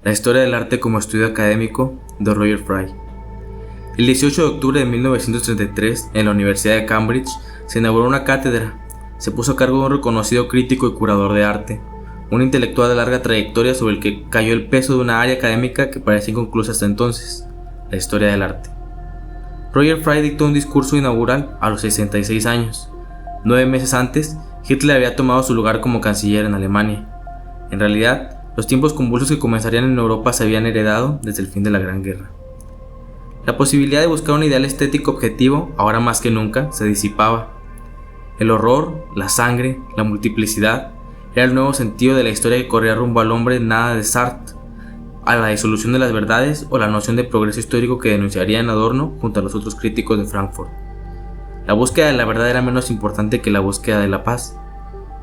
La historia del arte como estudio académico de Roger Fry. El 18 de octubre de 1933, en la Universidad de Cambridge, se inauguró una cátedra. Se puso a cargo de un reconocido crítico y curador de arte, un intelectual de larga trayectoria sobre el que cayó el peso de una área académica que parecía inconclusa hasta entonces, la historia del arte. Roger Fry dictó un discurso inaugural a los 66 años. 9 meses antes, Hitler había tomado su lugar como canciller en Alemania. En realidad, los tiempos convulsos que comenzarían en Europa se habían heredado desde el fin de la Gran Guerra. La posibilidad de buscar un ideal estético objetivo, ahora más que nunca, se disipaba. El horror, la sangre, la multiplicidad, era el nuevo sentido de la historia que corría rumbo al hombre nada de Sartre, a la disolución de las verdades o la noción de progreso histórico que denunciarían Adorno junto a los otros críticos de Frankfurt. La búsqueda de la verdad era menos importante que la búsqueda de la paz.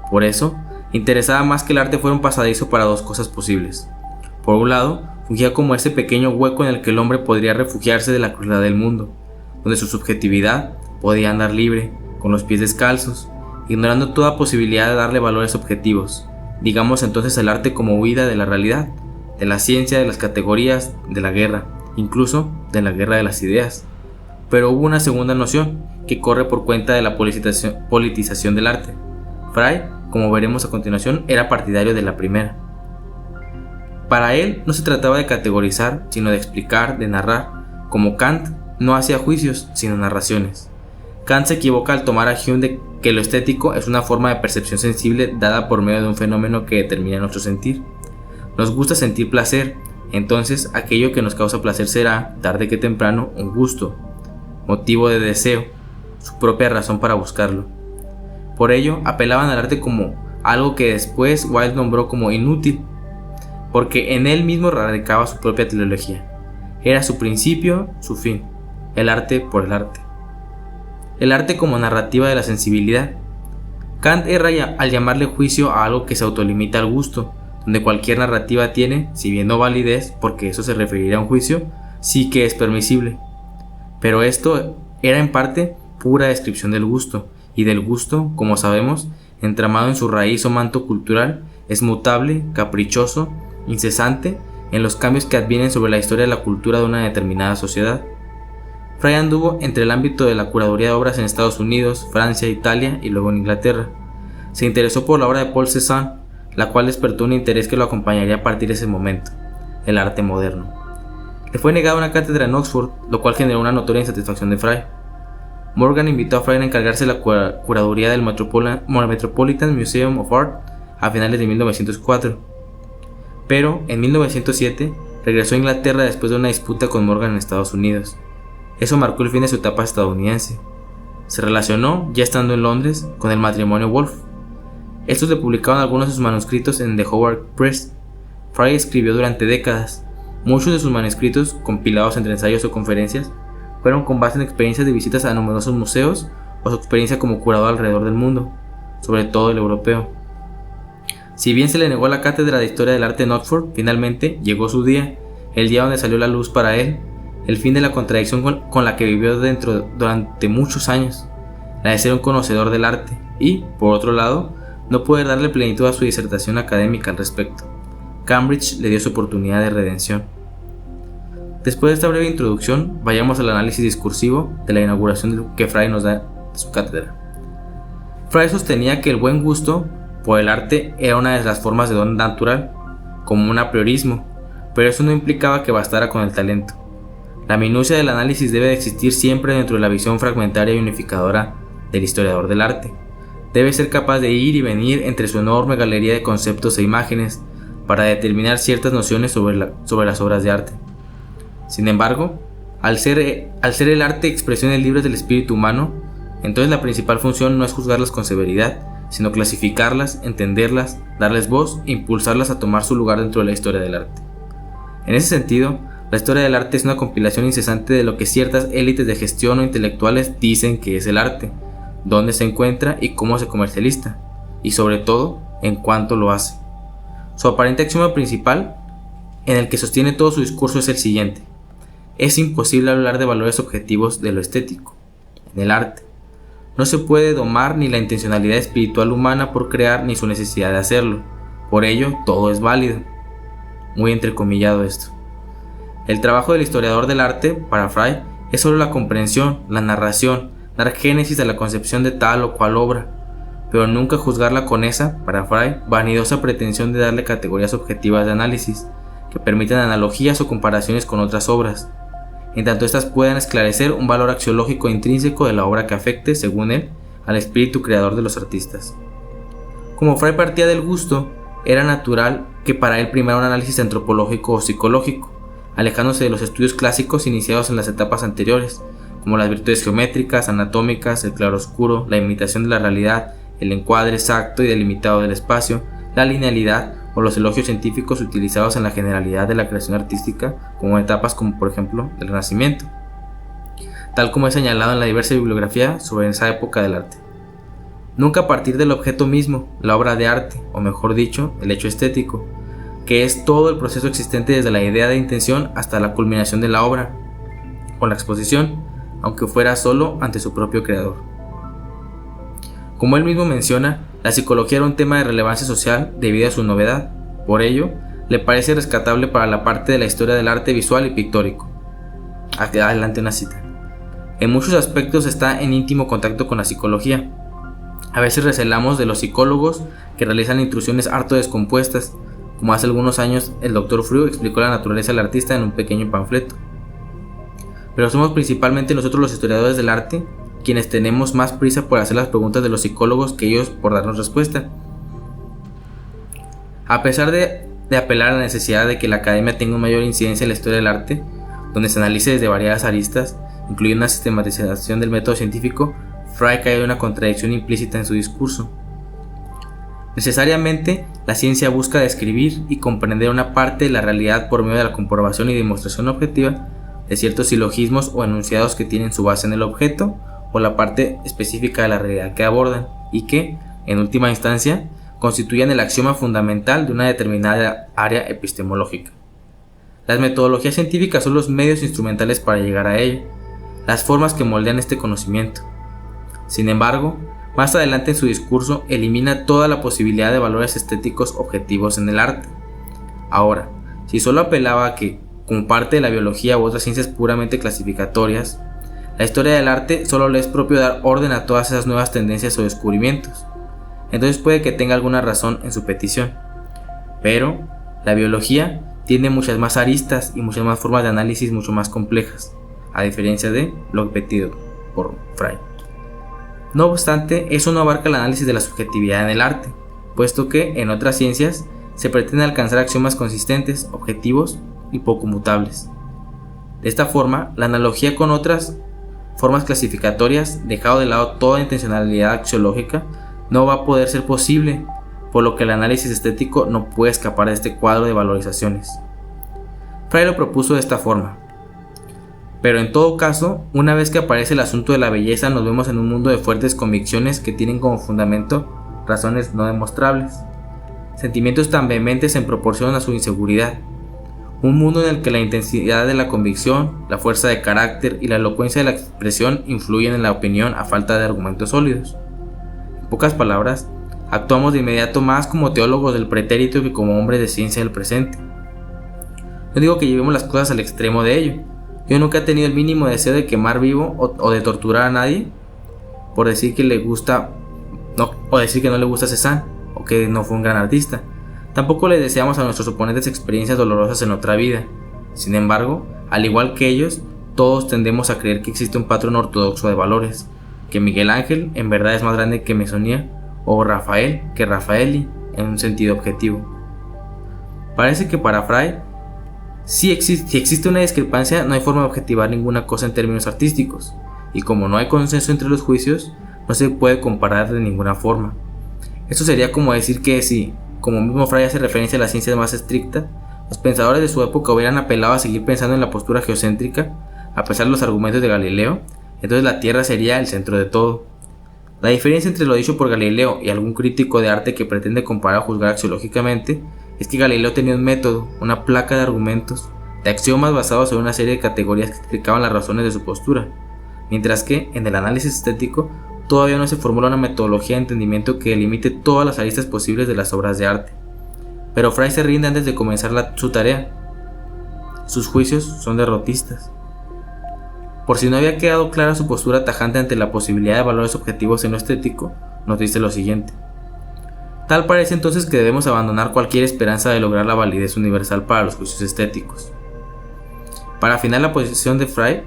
Por eso, interesaba más que el arte fuera un pasadizo para dos cosas posibles. Por un lado, fungía como ese pequeño hueco en el que el hombre podría refugiarse de la crueldad del mundo, donde su subjetividad podía andar libre, con los pies descalzos, ignorando toda posibilidad de darle valores objetivos. Digamos entonces el arte como huida de la realidad, de la ciencia, de las categorías, de la guerra, incluso de la guerra de las ideas. Pero hubo una segunda noción, que corre por cuenta de la politización del arte. Fry, como veremos a continuación, era partidario de la primera. Para él no se trataba de categorizar, sino de explicar, de narrar. Como Kant, no hacía juicios, sino narraciones. Kant se equivoca al tomar a Hume de que lo estético es una forma de percepción sensible dada por medio de un fenómeno que determina nuestro sentir. Nos gusta sentir placer, entonces aquello que nos causa placer será, tarde que temprano, un gusto, motivo de deseo, su propia razón para buscarlo. Por ello, apelaban al arte como algo que después Wilde nombró como inútil, porque en él mismo radicaba su propia teleología. Era su principio, su fin, el arte por el arte. El arte como narrativa de la sensibilidad. Kant erra al llamarle juicio a algo que se autolimita al gusto, donde cualquier narrativa tiene, si bien no validez, porque eso se referiría a un juicio, sí que es permisible. Pero esto era en parte pura descripción del gusto, y del gusto, como sabemos, entramado en su raíz o manto cultural, es mutable, caprichoso, incesante en los cambios que advienen sobre la historia de la cultura de una determinada sociedad. Fry anduvo entre el ámbito de la curaduría de obras en Estados Unidos, Francia, Italia y luego en Inglaterra. Se interesó por la obra de Paul Cézanne, la cual despertó un interés que lo acompañaría a partir de ese momento, el arte moderno. Le fue negada una cátedra en Oxford, lo cual generó una notoria insatisfacción de Fry. Morgan invitó a Fry a encargarse de la curaduría del Metropolitan Museum of Art a finales de 1904. Pero en 1907 regresó a Inglaterra después de una disputa con Morgan en Estados Unidos. Eso marcó el fin de su etapa estadounidense. Se relacionó, ya estando en Londres, con el matrimonio Wolff. Estos le publicaron algunos de sus manuscritos en The Howard Press. Fry escribió durante décadas. Muchos de sus manuscritos, compilados entre ensayos o conferencias, fueron con base en experiencias de visitas a numerosos museos o su experiencia como curador alrededor del mundo, sobre todo el europeo. Si bien se le negó la cátedra de Historia del Arte en Oxford, finalmente llegó su día, el día donde salió la luz para él, el fin de la contradicción con la que vivió durante muchos años, la de ser un conocedor del arte y, por otro lado, no poder darle plenitud a su disertación académica al respecto. Cambridge le dio su oportunidad de redención. Después de esta breve introducción, vayamos al análisis discursivo de la inauguración que Fry nos da de su cátedra. Fry sostenía que el buen gusto por el arte era una de las formas de don natural, como un apriorismo, pero eso no implicaba que bastara con el talento. La minucia del análisis debe de existir siempre dentro de la visión fragmentaria y unificadora del historiador del arte. Debe ser capaz de ir y venir entre su enorme galería de conceptos e imágenes para determinar ciertas nociones sobre las obras de arte. Sin embargo, al ser el arte expresiones libres del espíritu humano, entonces la principal función no es juzgarlas con severidad, sino clasificarlas, entenderlas, darles voz e impulsarlas a tomar su lugar dentro de la historia del arte. En ese sentido, la historia del arte es una compilación incesante de lo que ciertas élites de gestión o intelectuales dicen que es el arte, dónde se encuentra y cómo se comercializa, y sobre todo, en cuánto lo hace. Su aparente axioma principal, en el que sostiene todo su discurso, es el siguiente: es imposible hablar de valores objetivos de lo estético, en el arte. No se puede domar ni la intencionalidad espiritual humana por crear ni su necesidad de hacerlo. Por ello, todo es válido. muy entrecomillado esto. El trabajo del historiador del arte, para Fry, es solo la comprensión, la narración, dar génesis a la concepción de tal o cual obra, pero nunca juzgarla con esa, para Fry, vanidosa pretensión de darle categorías objetivas de análisis, que permitan analogías o comparaciones con otras obras, en tanto éstas puedan esclarecer un valor axiológico intrínseco de la obra que afecte, según él, al espíritu creador de los artistas. Como Fry partía del gusto, era natural que para él primara un análisis antropológico o psicológico, alejándose de los estudios clásicos iniciados en las etapas anteriores, como las virtudes geométricas, anatómicas, el claroscuro, la imitación de la realidad, el encuadre exacto y delimitado del espacio, la linealidad o los elogios científicos utilizados en la generalidad de la creación artística, como etapas como por ejemplo el Renacimiento, tal como es señalado en la diversa bibliografía sobre esa época del arte. Nunca a partir del objeto mismo, la obra de arte, o mejor dicho, el hecho estético, que es todo el proceso existente desde la idea de intención hasta la culminación de la obra, o la exposición, aunque fuera solo ante su propio creador. Como él mismo menciona, la psicología era un tema de relevancia social debido a su novedad, por ello, le parece rescatable para la parte de la historia del arte visual y pictórico. Adelante una cita. En muchos aspectos está en íntimo contacto con la psicología. A veces recelamos de los psicólogos que realizan intrusiones harto descompuestas, como hace algunos años el Dr. Freud explicó la naturaleza del artista en un pequeño panfleto. Pero somos principalmente nosotros los historiadores del arte quienes tenemos más prisa por hacer las preguntas de los psicólogos que ellos por darnos respuesta. A pesar de apelar a la necesidad de que la academia tenga una mayor incidencia en la historia del arte, donde se analice desde variadas aristas, incluyendo una sistematización del método científico, Fry cae en una contradicción implícita en su discurso. Necesariamente, la ciencia busca describir y comprender una parte de la realidad por medio de la comprobación y demostración objetiva de ciertos silogismos o enunciados que tienen su base en el objeto o la parte específica de la realidad que abordan y que, en última instancia, constituyen el axioma fundamental de una determinada área epistemológica. Las metodologías científicas son los medios instrumentales para llegar a ello, las formas que moldean este conocimiento. Sin embargo, más adelante en su discurso elimina toda la posibilidad de valores estéticos objetivos en el arte. Ahora, si solo apelaba a que, como parte de la biología u otras ciencias puramente clasificatorias, la historia del arte solo le es propio dar orden a todas esas nuevas tendencias o descubrimientos, entonces puede que tenga alguna razón en su petición. Pero la biología tiene muchas más aristas y muchas más formas de análisis mucho más complejas, a diferencia de lo pedido por Fry. No obstante, eso no abarca el análisis de la subjetividad en el arte, puesto que en otras ciencias se pretende alcanzar axiomas consistentes, objetivos y poco mutables. De esta forma, la analogía con otras formas clasificatorias, dejado de lado toda intencionalidad axiológica, no va a poder ser posible, por lo que el análisis estético no puede escapar de este cuadro de valorizaciones. Fry lo propuso de esta forma. Pero en todo caso, una vez que aparece el asunto de la belleza, nos vemos en un mundo de fuertes convicciones que tienen como fundamento razones no demostrables, sentimientos tan vehementes en proporción a su inseguridad, un mundo en el que la intensidad de la convicción, la fuerza de carácter y la elocuencia de la expresión influyen en la opinión a falta de argumentos sólidos. En pocas palabras, actuamos de inmediato más como teólogos del pretérito que como hombres de ciencia del presente. No digo que llevemos las cosas al extremo de ello. Yo nunca he tenido el mínimo deseo de quemar vivo o de torturar a nadie por decir que le gusta o decir que no le gusta Cézanne o que no fue un gran artista. Tampoco le deseamos a nuestros oponentes experiencias dolorosas en otra vida. Sin embargo, al igual que ellos, todos tendemos a creer que existe un patrón ortodoxo de valores, que Miguel Ángel en verdad es más grande que Meissonier o Rafael que Raffaelli en un sentido objetivo. Parece que para Fry, si existe una discrepancia, no hay forma de objetivar ninguna cosa en términos artísticos, y como no hay consenso entre los juicios, no se puede comparar de ninguna forma. Esto sería como decir que si, como mismo Fry hace referencia a la ciencia más estricta, los pensadores de su época hubieran apelado a seguir pensando en la postura geocéntrica, a pesar de los argumentos de Galileo, entonces la Tierra sería el centro de todo. La diferencia entre lo dicho por Galileo y algún crítico de arte que pretende comparar o juzgar axiológicamente es que Galileo tenía un método, una placa de argumentos, de axiomas basados en una serie de categorías que explicaban las razones de su postura, mientras que, en el análisis estético, todavía no se formula una metodología de entendimiento que delimite todas las aristas posibles de las obras de arte. pero Fry se rinde antes de comenzar su tarea. Sus juicios son derrotistas. Por si no había quedado clara su postura tajante ante la posibilidad de valores objetivos en lo estético, nos dice lo siguiente: tal parece entonces que debemos abandonar cualquier esperanza de lograr la validez universal para los juicios estéticos. Para afinar la posición de Fry,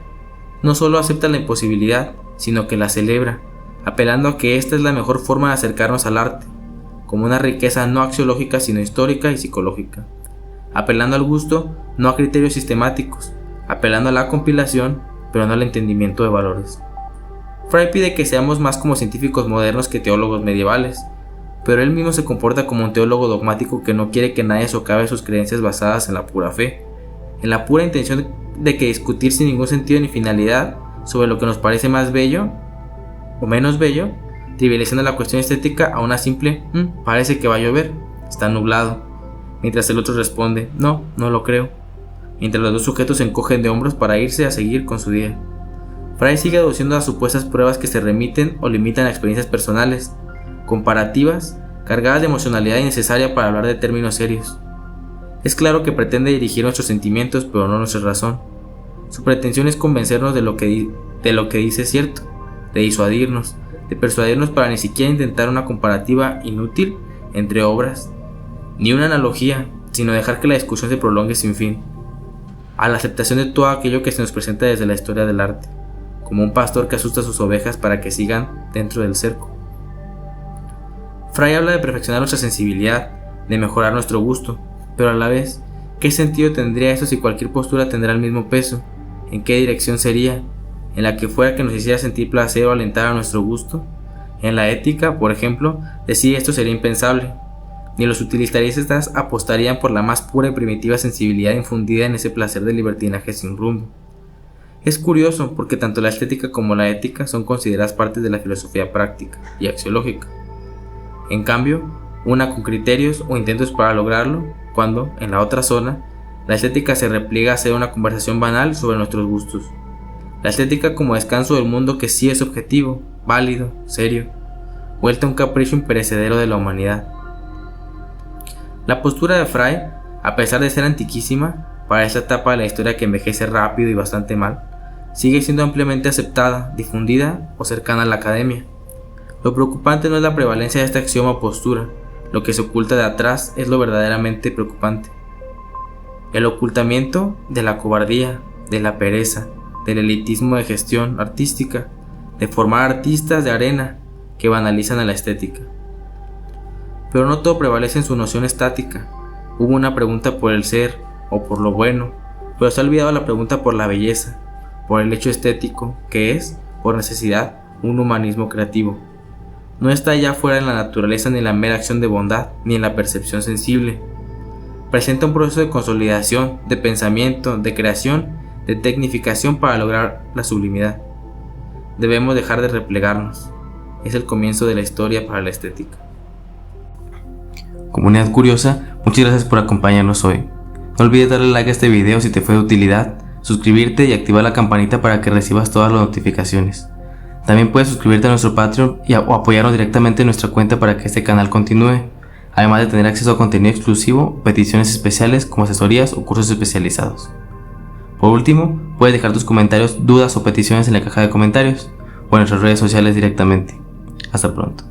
no solo acepta la imposibilidad, sino que la celebra, apelando a que esta es la mejor forma de acercarnos al arte, como una riqueza no axiológica sino histórica y psicológica, apelando al gusto, no a criterios sistemáticos, apelando a la compilación, pero no al entendimiento de valores. Fry pide que seamos más como científicos modernos que teólogos medievales, pero él mismo se comporta como un teólogo dogmático que no quiere que nadie socave sus creencias basadas en la pura fe, en la pura intención de que discutir sin ningún sentido ni finalidad sobre lo que nos parece más bello o menos bello, trivializando la cuestión estética a una simple parece que va a llover, está nublado, mientras el otro responde no lo creo, mientras los dos sujetos se encogen de hombros para irse a seguir con su día. Fry sigue aduciendo a supuestas pruebas que se remiten o limitan a experiencias personales, comparativas, cargadas de emocionalidad innecesaria para hablar de términos serios. Es claro que pretende dirigir nuestros sentimientos, pero no nuestra razón. Su pretensión es convencernos de lo que dice es cierto, de disuadirnos, de persuadirnos para ni siquiera intentar una comparativa inútil entre obras, ni una analogía, sino dejar que la discusión se prolongue sin fin, a la aceptación de todo aquello que se nos presenta desde la historia del arte, como un pastor que asusta a sus ovejas para que sigan dentro del cerco. Fry habla de perfeccionar nuestra sensibilidad, de mejorar nuestro gusto, pero a la vez, ¿qué sentido tendría eso si cualquier postura tendrá el mismo peso? ¿En qué dirección sería? ¿En la que fuera que nos hiciera sentir placer o alentar a nuestro gusto? En la ética, por ejemplo, decir esto sería impensable. Ni los utilitaristas apostarían por la más pura y primitiva sensibilidad infundida en ese placer de libertinaje sin rumbo. Es curioso porque tanto la estética como la ética son consideradas partes de la filosofía práctica y axiológica. En cambio, una con criterios o intentos para lograrlo, cuando, en la otra zona, la estética se repliega a hacer una conversación banal sobre nuestros gustos. La estética como descanso del mundo que sí es objetivo, válido, serio, vuelta a un capricho imperecedero de la humanidad. La postura de Fry, a pesar de ser antiquísima, para esta etapa de la historia que envejece rápido y bastante mal, sigue siendo ampliamente aceptada, difundida o cercana a la academia. Lo preocupante no es la prevalencia de esta axioma o postura, lo que se oculta de atrás es lo verdaderamente preocupante. El ocultamiento de la cobardía, de la pereza, del elitismo de gestión artística, de formar artistas de arena que banalizan a la estética. Pero no todo prevalece en su noción estática. Hubo una pregunta por el ser o por lo bueno, pero se ha olvidado la pregunta por la belleza, por el hecho estético, que es, por necesidad, un humanismo creativo. No está allá fuera en la naturaleza ni en la mera acción de bondad, ni en la percepción sensible. Presenta un proceso de consolidación, de pensamiento, de creación, de tecnificación para lograr la sublimidad. Debemos dejar de replegarnos. Es el comienzo de la historia para la estética. Comunidad curiosa, muchas gracias por acompañarnos hoy. No olvides darle like a este video si te fue de utilidad, suscribirte y activar la campanita para que recibas todas las notificaciones. También puedes suscribirte a nuestro Patreon o apoyarnos directamente en nuestra cuenta para que este canal continúe, además de tener acceso a contenido exclusivo, peticiones especiales como asesorías o cursos especializados. Por último, puedes dejar tus comentarios, dudas o peticiones en la caja de comentarios o en nuestras redes sociales directamente. Hasta pronto.